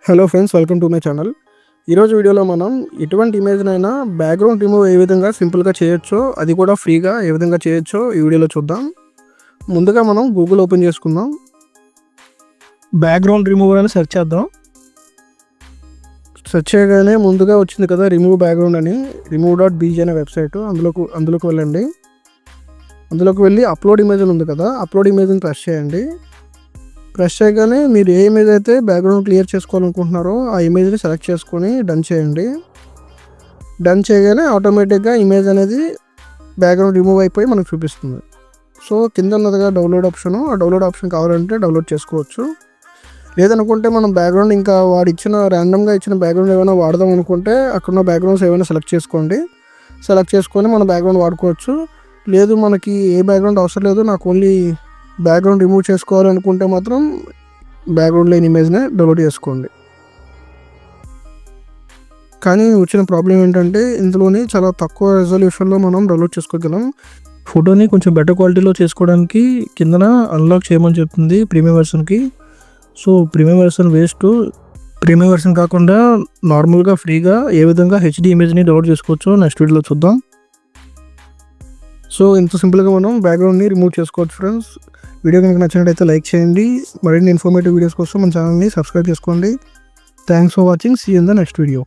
Hello friends, welcome to my channel. ఈరోజు వీడియోలో మనం ఎటువంటి ఇమేజ్నైనా బ్యాక్గ్రౌండ్ రిమూవ్ ఏ విధంగా సింపుల్గా చేయొచ్చో, అది కూడా ఫ్రీగా ఏ విధంగా చేయొచ్చో ఈ వీడియోలో చూద్దాం. ముందుగా మనం గూగుల్ ఓపెన్ చేసుకుందాం. బ్యాక్గ్రౌండ్ రిమూవర్ అని సెర్చ్ చేద్దాం. సెర్చ్ చేయగానే ముందుగా వచ్చింది కదా రిమూవ్ బ్యాక్గ్రౌండ్ అని, remove.bg అనే వెబ్సైట్. అందులోకి వెళ్ళండి. అందులోకి వెళ్ళి అప్లోడ్ ఇమేజ్ ఉంది కదా, అప్లోడ్ ఇమేజ్ని ప్రెస్ చేయండి. ప్రెస్ చేయగానే మీరు ఏ ఇమేజ్ అయితే బ్యాక్గ్రౌండ్ క్లియర్ చేసుకోవాలనుకుంటున్నారో ఆ ఇమేజ్ని సెలెక్ట్ చేసుకొని డన్ చేయండి. డన్ చేయగానే ఆటోమేటిక్గా ఇమేజ్ అనేది బ్యాక్గ్రౌండ్ రిమూవ్ అయిపోయి మనకు చూపిస్తుంది. సో కింద ఉన్నదిగా డౌన్లోడ్ ఆప్షన్, ఆ డౌన్లోడ్ ఆప్షన్ కావాలంటే డౌన్లోడ్ చేసుకోవచ్చు. లేదనుకుంటే మనం బ్యాక్గ్రౌండ్ ఇంకా ర్యాండమ్గా ఇచ్చిన బ్యాక్గ్రౌండ్ ఏమైనా వాడదాం అనుకుంటే అక్కడున్న బ్యాక్గ్రౌండ్స్ ఏమైనా సెలెక్ట్ చేసుకోండి. సెలెక్ట్ చేసుకొని మన బ్యాక్గ్రౌండ్ వాడుకోవచ్చు. లేదు మనకి ఏ బ్యాక్గ్రౌండ్ అవసరం లేదు, నాకు ఓన్లీ బ్యాక్గ్రౌండ్ రిమూవ్ చేసుకోవాలనుకుంటే మాత్రం బ్యాక్గ్రౌండ్ లేని ఇమేజ్నే డౌన్లోడ్ చేసుకోండి. కానీ వచ్చిన ప్రాబ్లం ఏంటంటే ఇందులోని చాలా తక్కువ రెజల్యూషన్లో మనం డౌన్లోడ్ చేసుకోగలం. ఫోటోని కొంచెం బెటర్ క్వాలిటీలో చేసుకోవడానికి కిందన అన్లాక్ చేయమని చెప్తుంది ప్రీమియం వెర్షన్కి. So premium version waste. Premium version కాకుండా నార్మల్గా ఫ్రీగా ఏ విధంగా హెచ్డి ఇమేజ్ని డౌన్లోడ్ చేసుకోవచ్చో నెక్స్ట్ వీడియోలో చూద్దాం. సో ఇంత సింపుల్గా మనం బ్యాక్గ్రౌండ్ని రిమూవ్ చేసుకోవచ్చు ఫ్రెండ్స్. వీడియో కనుక నచ్చినట్లయితే లైక్ చేయండి. మరిన్ని ఇన్ఫర్మేటివ్ వీడియోస్ కోసం మన ఛానల్ని సబ్స్క్రైబ్ చేసుకోండి. Thanks for watching. See in the next video.